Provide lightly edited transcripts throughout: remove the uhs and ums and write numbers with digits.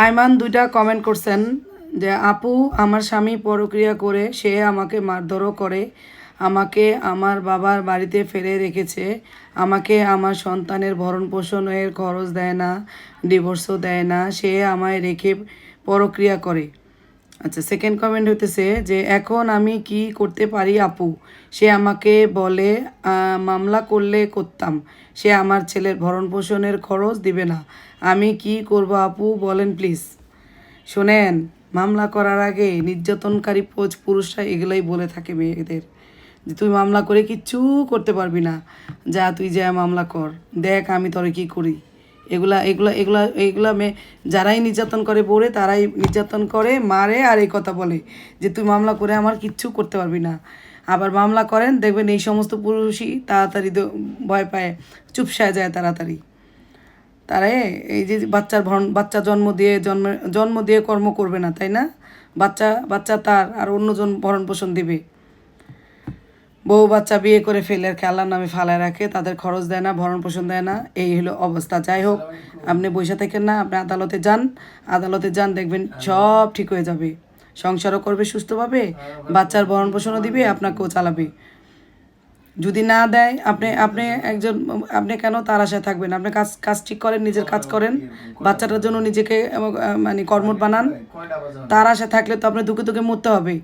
আইমান দুইটা কমেন্ট করছেন যে আপু আমার স্বামী পরক্রিয়া করে সে আমাকে মারধরও করে, আমাকে আমার বাবার বাড়িতে ফেলে রেখেছে, আমাকে আমার সন্তানের ভরণ পোষণের খরচ দেয় না, ডিভোর্সও দেয় না, সে আমায় রেখে পরক্রিয়া করে। আচ্ছা, সেকেন্ড কমেন্ট হইতেছে যে এখন আমি কি করতে পারি আপু? সে আমাকে বলে মামলা করলে করতাম, সে আমার ছেলের ভরণ পোষণের খরচ দিবে না, আমি কি করব আপু বলেন প্লিজ। শোনেন, মামলা করার আগে নির্যাতনকারী পুরুষরা এগুলোই বলে থাকে মেয়েদের যে তুই মামলা করে কিচ্ছু করতে পারবি না, যা তুই যা মামলা কর, দেখ আমি তোরে কি করি। এগুলা এগুলা এগুলা এগুলা মেয়ে যারাই নির্যাতন করে বলে তারাই নির্যাতন করে, মারে, আর এই কথা বলে যে তুই মামলা করে আমার কিচ্ছু করতে পারবি না। আবার মামলা করেন দেখবেন এই সমস্ত পুরুষই তাড়াতাড়ি ভয় পায়, চুপসায় যায় তাড়াতাড়ি। তারা এই যে বাচ্চা জন্ম দিয়ে কর্ম করবে না, তাই না? বাচ্চা বাচ্চা তার আর অন্যজন ভরণ পোষণ দিবে। বউ বাচ্চা বিয়ে করে ফেলে আল্লাহর নামে ফালায় রাখে, তাদের খরচ দেয় না, ভরণ পোষণ দেয় না, এই হলো অবস্থা। যাই হোক, আপনি বসে থাকেন না, আপনি আদালতে যান, দেখবেন সব ঠিক হয়ে যাবে। সংসারও করবে সুস্থভাবে, বাচ্চার ভরণ পোষণও দিবে, আপনাকেও চালাবে। যদি না দেয়, আপনি কেন তার আশায় থাকবেন? আপনি কাজ ঠিক করেন, নিজের কাজ করেন, বাচ্চাটার জন্য নিজেকে মানে কর্মঠ বানান। তার আশায় থাকলে তো আপনি দুঃখে দুঃখে মরতে হবে।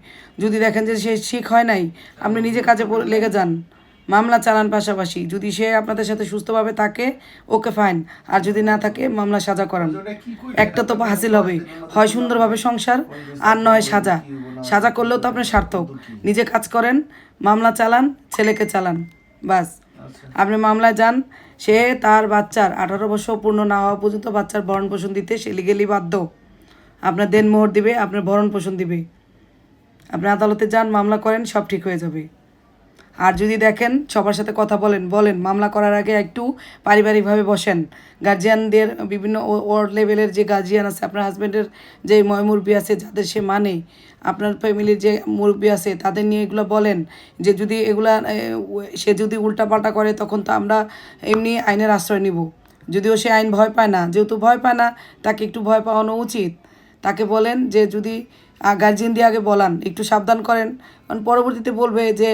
যদি দেখেন যে সে ঠিক হয় নাই, আপনি নিজে কাজে লেগে যান, মামলা চালান পাশাপাশি। যদি সে আপনাদের সাথে সুস্থভাবে থাকে, ওকে ফাইন, আর যদি না থাকে মামলা সাজা করান। একটা তো হাসিল হবে, হয় সুন্দরভাবে সংসার, আর নয় সাজা। সাজা করলেও তো আপনি সার্থক। নিজে কাজ করেন, মামলা চালান, ছেলেকে চালান, বাস। আপনি মামলায় যান, সে তার বাচ্চার 18 বছর পূর্ণ না হওয়া পর্যন্ত বাচ্চার ভরণ পোষণ দিতে সে লিগেলি বাধ্য। আপনার দেনমোহর দিবে, আপনার ভরণ পোষণ দিবে। আপনি আদালতে যান, মামলা করেন, সব ঠিক হয়ে যাবে। আর যদি দেখেন সবার সাথে কথা বলেন মামলা করার আগে একটু পারিবারিকভাবে বসেন। গার্জিয়ানদের বিভিন্ন ওয়ার্ড লেভেলের যে গার্জিয়ান আছে, আপনার হাজব্যান্ডের যে মুরব্বী আছে, যাদের সে মানে, আপনার ফ্যামিলির যে মুরব্বী আছে, তাদের নিয়ে এগুলো বলেন যে যদি এগুলা সে যদি উল্টাপাল্টা করে তখন তো আমরা এমনি আইনের আশ্রয় নিব। যদিও সে আইন ভয় পায় না, যেহেতু ভয় পায় না, তাকে একটু ভয় পাওয়ানো উচিত। তাকে বলেন যে যদি গার্জিয়ান দিয়ে আগে বলান, একটু সাবধান করেন, কারণ পরবর্তীতে বলবে যে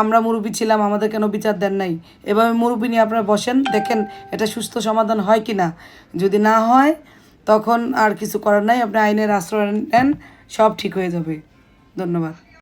আমরা মুরব্বী ছিলাম, আমাদের কেন বিচার দেন নাই। এভাবে মুরব্বী নিয়ে আপনারা বসেন, দেখেন এটা সুস্থ সমাধান হয় কি না। যদি না হয় তখন আর কিছু করার নাই, আপনি আইনের আশ্রয় নেন, সব ঠিক হয়ে যাবে। ধন্যবাদ।